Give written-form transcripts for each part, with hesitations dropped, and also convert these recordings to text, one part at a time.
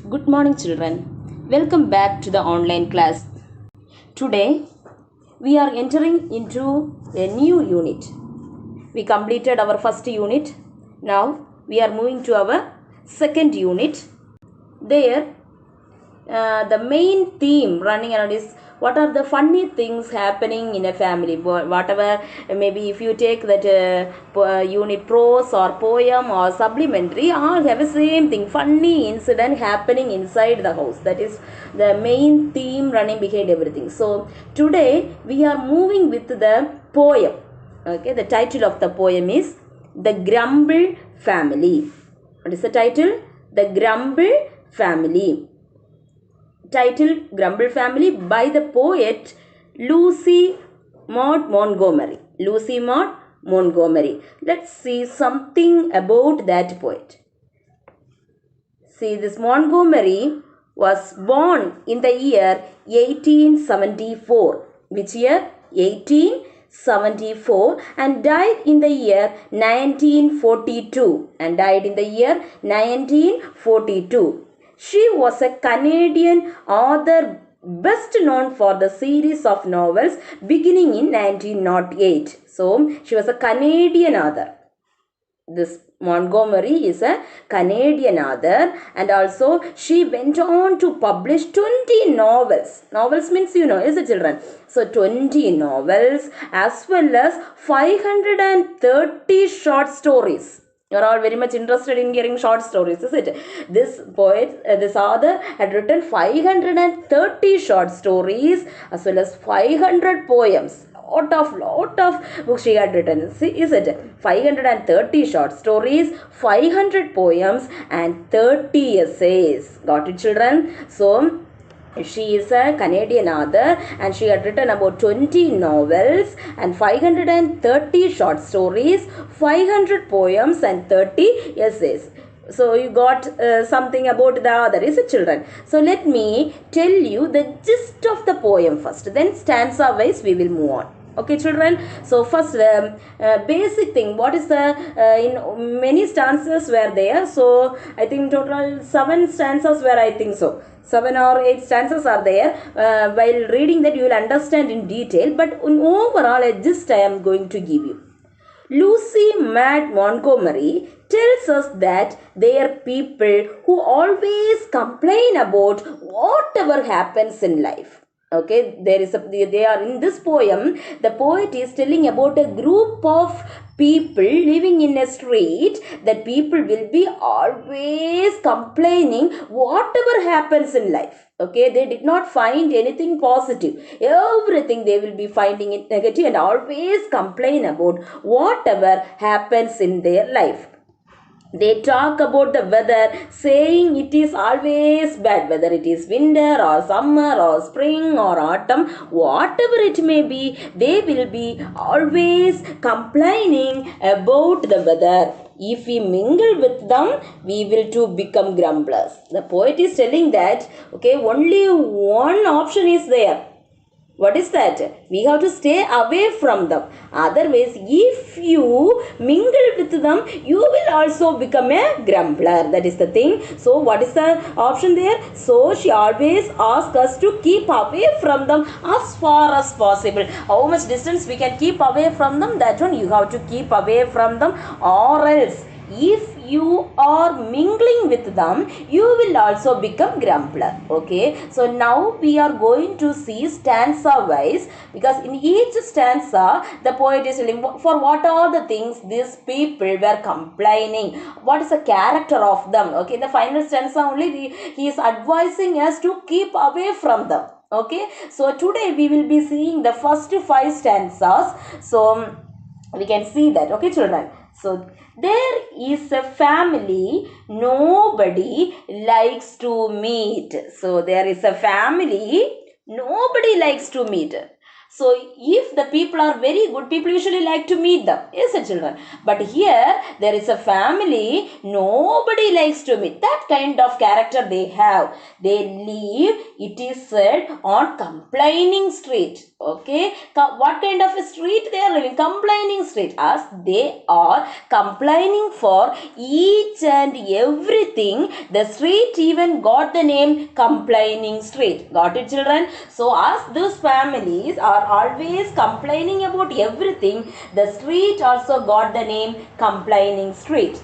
Good morning, children. Welcome back to the online class. Today, we are entering into a new unit. We completed our first unit. Now, we are moving to our second unit. There, the main theme running around is what are the funny things happening in a family. Whatever, maybe if you take that unit prose or poem or supplementary, all have the same thing, funny incident happening inside the house. That is the main theme running behind everything. So today we are moving with the poem. Okay, the title of the poem is The Grumble Family. What is the title? The Grumble Family. Title Grumble Family by the poet Lucy Maud Montgomery. Lucy Maud Montgomery. Let's see something about that poet. See, this Montgomery was born in the year 1874. Which year? 1874, and died in the year 1942. And died in the year 1942. She was a Canadian author best known for the series of novels beginning in 1908. So, she was a Canadian author. This Montgomery is a Canadian author, and also she went on to publish 20 novels. Novels means, is it, children? So 20 novels as well as 530 short stories. You're all very much interested in hearing short stories, is it? This poet, this author had written 530 short stories as well as 500 poems. Lot of books she had written. See, is it? 530 short stories, 500 poems and 30 essays. Got it, children? So, she is a Canadian author and she had written about 20 novels and 530 short stories, 500 poems and 30 essays. So you got something about the author, is it, children? So let me tell you the gist of the poem first. Then stanza wise we will move on. Okay, children. So first, basic thing. What is the in many stanzas were there? So I think total 7 stanzas were, I think so. 7 or 8 stanzas are there. While reading that, you will understand in detail. But overall, a gist I am going to give you. Lucy Maud Montgomery tells us that they are people who always complain about whatever happens in life. Okay, they are in this poem. The poet is telling about a group of people living in a street, that people will be always complaining whatever happens in life. Okay, they did not find anything positive. Everything they will be finding it negative and always complain about whatever happens in their life. They talk about the weather, saying it is always bad, whether it is winter or summer or spring or autumn, whatever it may be, they will be always complaining about the weather. If we mingle with them, we will too become grumblers. The poet is telling that, okay, only one option is there. What is that? We have to stay away from them. Otherwise, if you mingle with them, you will also become a grumbler. That is the thing. So, what is the option there? So, she always asks us to keep away from them as far as possible. How much distance we can keep away from them? That one you have to keep away from them, or else if you are mingling with them, you will also become grumbler. Okay, so now we are going to see stanza wise, because in each stanza the poet is telling for what are the things these people were complaining, what is the character of them. Okay, in the final stanza only he is advising us to keep away from them. Okay, so today we will be seeing the first 5 stanzas. So we can see that. Okay, children. So there is a family nobody likes to meet. So there is a family nobody likes to meet. So if the people are very good, people usually like to meet them, yes children. But here there is a family, nobody likes to meet. That kind of character they have. They live, it is said, on complaining street. Okay, what kind of a street they are living? Complaining street. As they are complaining for each and everything, the street even got the name complaining street. Got it children? So as those families are always complaining about everything, the street also got the name complaining street.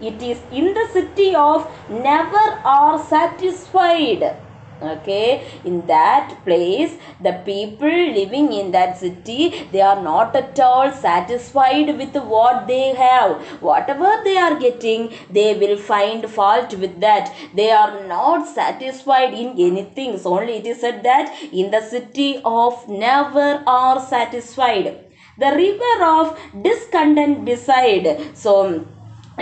It is in the city of never are satisfied. Okay, in that place, the people living in that city, they are not at all satisfied with what they have. Whatever they are getting, they will find fault with that. They are not satisfied in anything. So only it is said that in the city of never are satisfied. The river of discontent beside. So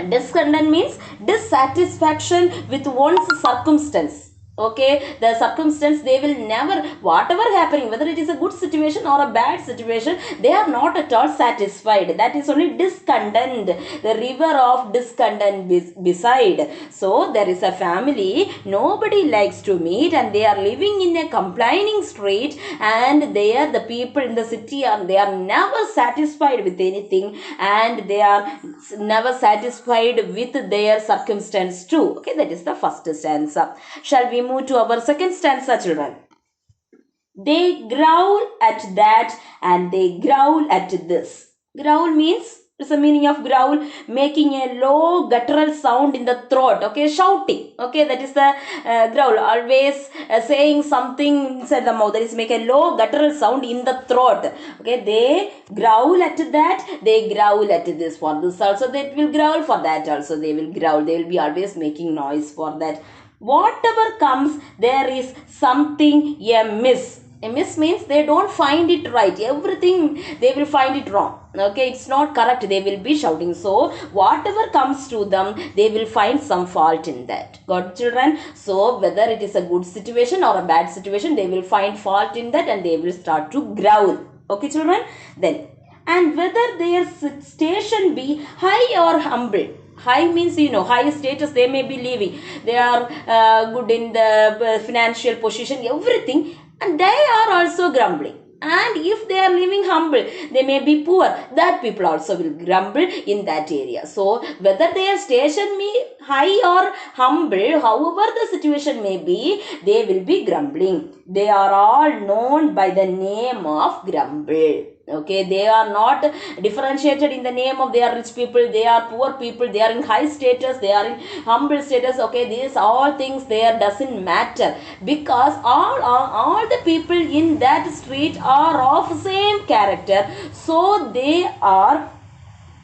discontent means dissatisfaction with one's circumstance. Okay, the circumstance, they will never, whatever happening, whether it is a good situation or a bad situation, they are not at all satisfied. That is only discontent, the river of discontent beside. So there is a family, nobody likes to meet, and they are living in a complaining street, and there the people in the city are, they are never satisfied with anything, and they are never satisfied with their circumstance too. Okay, that is the first stanza. Shall we move to our second stanza children? They growl at that and they growl at this. Growl means, it's a meaning of growl, making a low guttural sound in the throat. Okay, shouting. Okay, that is the growl. Always saying something inside the mouth. That is make a low guttural sound in the throat. Okay, they growl at that. They growl at this. For this also they will growl. For that also they will growl. They will be always making noise for that. Whatever comes, there is something amiss. Amiss means they don't find it right. Everything they will find it wrong. Okay, it's not correct. They will be shouting. So whatever comes to them, they will find some fault in that. Got children? So whether it is a good situation or a bad situation, they will find fault in that and they will start to growl. Okay children? Then, and whether their station be high or humble. High means, high status they may be living. They are good in the financial position, everything, and they are also grumbling. And if they are living humble, they may be poor, that people also will grumble in that area. So whether their station be high or humble, however the situation may be, they will be grumbling. They are all known by the name of grumble. Okay, they are not differentiated in the name of they are rich people, they are poor people, they are in high status, they are in humble status. Okay, these all things there doesn't matter, because all the people in that street are of same character, so they are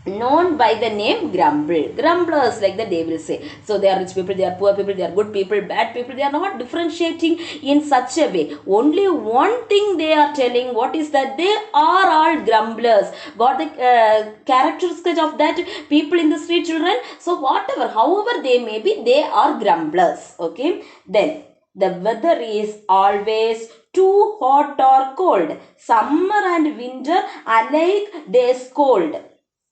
known by the name grumblers, like that they will say. So they are rich people, they are poor people, they are good people, bad people. They are not differentiating in such a way. Only one thing they are telling, what is that? They are all grumblers. Got the characteristics of that people in the street children. So whatever, however they may be, they are grumblers. Okay, then the weather is always too hot or cold. Summer and winter alike they scold.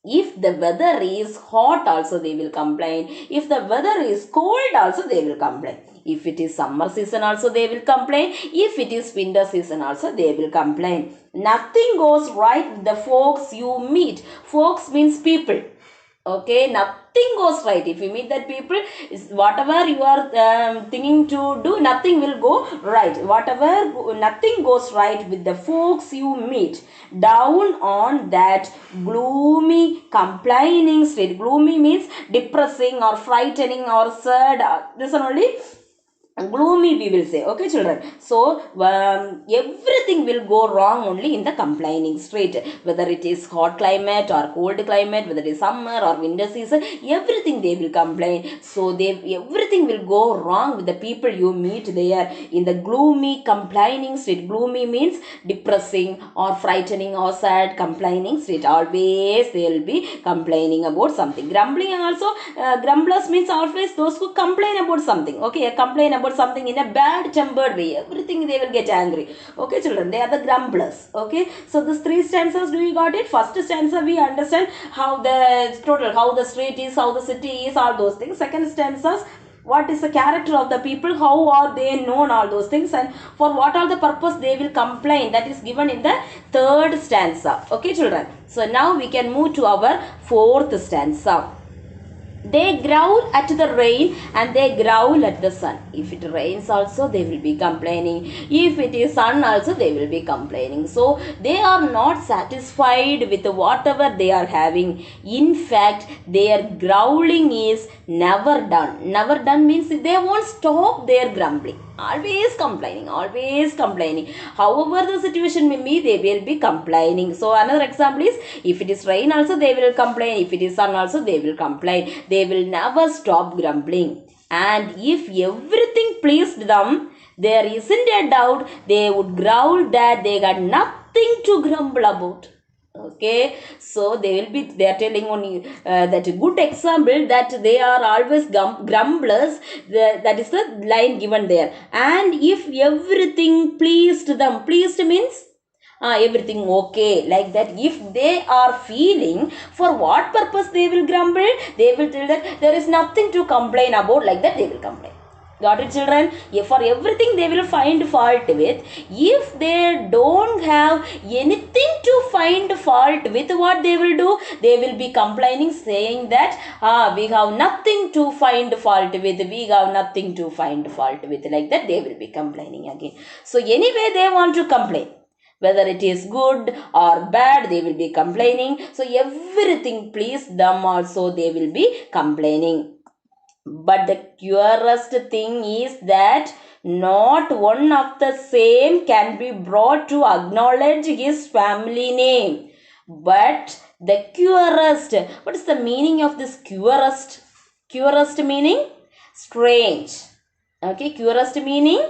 If the weather is hot also they will complain. If the weather is cold also they will complain. If it is summer season also they will complain. If it is winter season also they will complain. Nothing goes right with the folks you meet. Folks means people. Okay, nothing goes right. If you meet that people, whatever you are thinking to do, nothing will go right. Nothing goes right with the folks you meet. Down on that gloomy, complaining street. Gloomy means depressing or frightening or sad. This one only. Gloomy we will say. Okay children, so everything will go wrong only in the complaining street, whether it is hot climate or cold climate, whether it is summer or winter season, everything they will complain. So everything will go wrong with the people you meet there in the gloomy complaining street. Gloomy means depressing or frightening or sad, complaining street. Always they will be complaining about something. Grumbling also, grumblers means always those who complain about something. Okay, complain about about something in a bad tempered way. Everything they will get angry. Okay children, they are the grumblers. Okay, so these three stanzas, do you got it? First stanza we understand how the total, how the street is, how the city is, all those things. Second stanzas, what is the character of the people, how are they known, all those things, and for what are the purpose they will complain, that is given in the third stanza. Okay children, so now we can move to our fourth stanza. They growl at the rain and they growl at the sun. If it rains also, they will be complaining. If it is sun also, they will be complaining. So they are not satisfied with whatever they are having. In fact, their growling is never done. Never done means they won't stop their grumbling. Always complaining, always complaining. However the situation may be, they will be complaining. So another example is, if it is rain also, they will complain. If it is sun also, they will complain. They will never stop grumbling. And if everything pleased them, there isn't a doubt they would growl that they got nothing to grumble about. Okay, so they are telling only that a good example that they are always grumblers. That is the line given there. And if everything pleased them, pleased means everything okay, like that. If they are feeling, for what purpose they will grumble, they will tell that there is nothing to complain about, like that they will complain. Got it children? For everything they will find fault with. If they don't have anything to find fault with, what they will do? They will be complaining, saying that we have nothing to find fault with, we have nothing to find fault with, like that they will be complaining again. So anyway, they want to complain. Whether it is good or bad, they will be complaining. So everything please them also, they will be complaining. But the curiousest thing is that not one of the same can be brought to acknowledge his family name. But the curiousest, what is the meaning of this curiousest? Curiousest meaning strange. Okay, curiousest meaning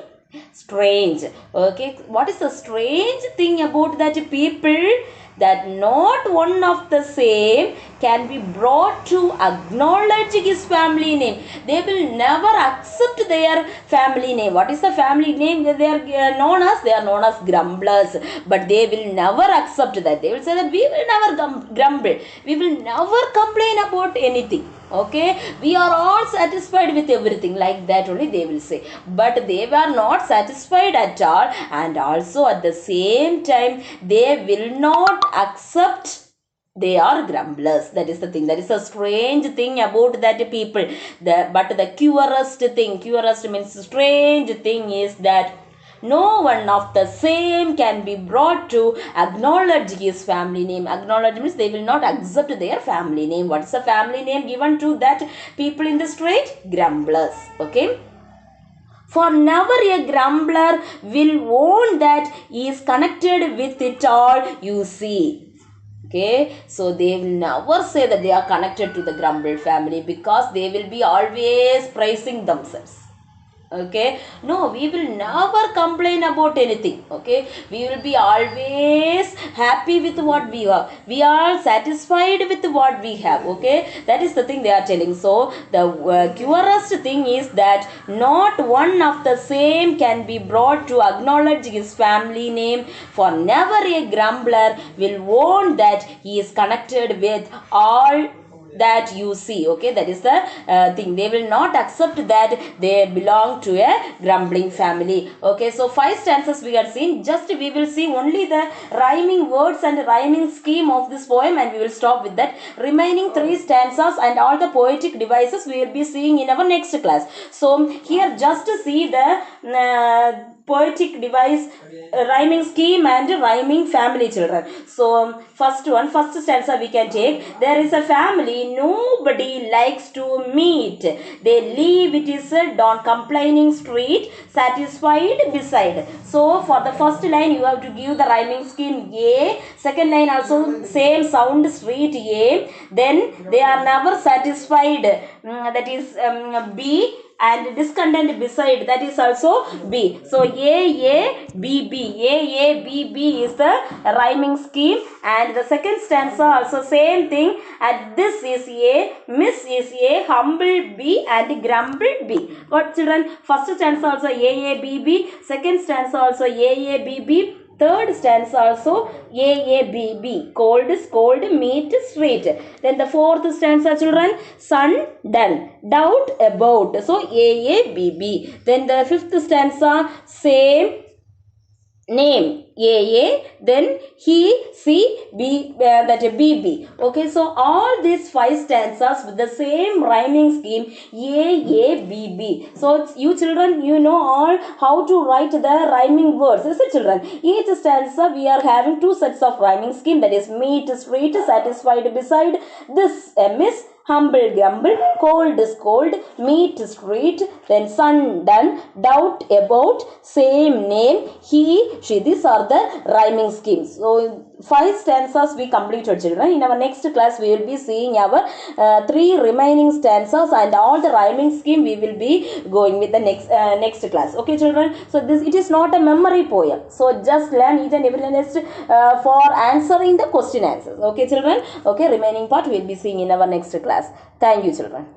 strange. Okay, what is the strange thing about that people? That not one of the same can be brought to acknowledge his family name. They will never accept their family name. What is the family name they are known as? They are known as grumblers. But they will never accept that. They will say that we will never grumble. We will never complain about anything. Okay, we are all satisfied with everything, like that only they will say. But they were not satisfied at all, and also at the same time they will not accept they are grumblers. That is the thing. That is a strange thing about that people. But the curiousest thing, curiousest means strange thing, is that no one of the same can be brought to acknowledge his family name. Acknowledge means they will not accept their family name. What is the family name given to that people in the street? Grumblers. Okay. For never a grumbler will own that he is connected with it all, you see. Okay, so they will never say that they are connected to the grumble family, because they will be always praising themselves. Okay, no, we will never complain about anything. Okay, we will be always happy with what we have. We are satisfied with what we have. Okay, that is the thing they are telling. So the curiousest thing is that not one of the same can be brought to acknowledge his family name, for never a grumbler will own that he is connected with all that you see. Okay, that is the thing. They will not accept that they belong to a grumbling family. Okay, so 5 stanzas we are seeing. Just we will see only the rhyming words and rhyming scheme of this poem, and we will stop with that. Remaining 3 stanzas and all the poetic devices we will be seeing in our next class. So here just to see the poetic device, rhyming scheme and rhyming family, children. So first stanza we can take. There is a family nobody likes to meet. They live, it is said, on complaining street, satisfied beside. So for the first line you have to give the rhyming scheme A. Second line also same sound, street A. Then they are never satisfied, that is B. and discontent beside, that is also B. So A, B, B. A, B, B is the rhyming scheme, and the second stanza also same thing. And this is A, miss is A, humble B, and grumble B. What children? First stanza also A, B, B. Second stanza also A, B, B. Third stanza also A, B, B. Cold, scold, meet, street. Then the fourth stanza, children, sun, done, doubt, about. So A, B, B. Then the fifth stanza, same, name, A, then he, C, B, that B, B. Okay, so all these 5 stanzas with the same rhyming scheme, A, B, B. So you children, you know all how to write the rhyming words. Is it, children? Each stanza we are having 2 sets of rhyming scheme, that is meet, street, satisfied, beside, this, miss, humble, grumble, cold, scold, meet, street, then sun, done, doubt, about, same, name, he, she. These are the rhyming schemes. So 5 stanzas we completed, children. In our next class we will be seeing our 3 remaining stanzas, and all the rhyming scheme we will be going with the next class. Okay, children. So this, it is not a memory poem. So just learn each and every next for answering the question answers. Okay, children. Okay, remaining part we will be seeing in our next class. Thank you, children.